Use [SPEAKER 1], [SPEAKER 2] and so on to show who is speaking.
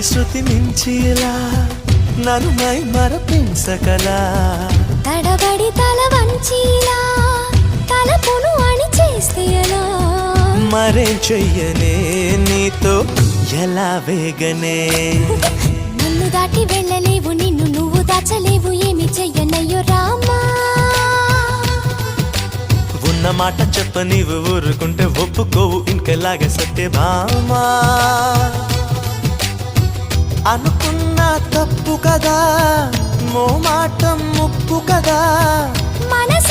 [SPEAKER 1] ప్రతి శృతి మించిలా నన్ను మై మరపించగలా
[SPEAKER 2] తడబడి తల వంచిలా తలపును అణి చేస్తే ఎలా
[SPEAKER 1] మరేం చెయ్యనే నీతో ఎలా వేగనే
[SPEAKER 2] నన్ను దాటి వెళ్ళలేవు నిన్ను నువ్వు దాచలేవు ఏమి చెయ్యనయ్యో రామా
[SPEAKER 1] ఉన్న మాట చెప్ప నీవు ఊరుకుంటే ఒప్పుకోవు ఇంకెలాగే సత్యభామా అనుకున్నా తప్పు కదా మో మాట ముప్పు కదా
[SPEAKER 2] మనస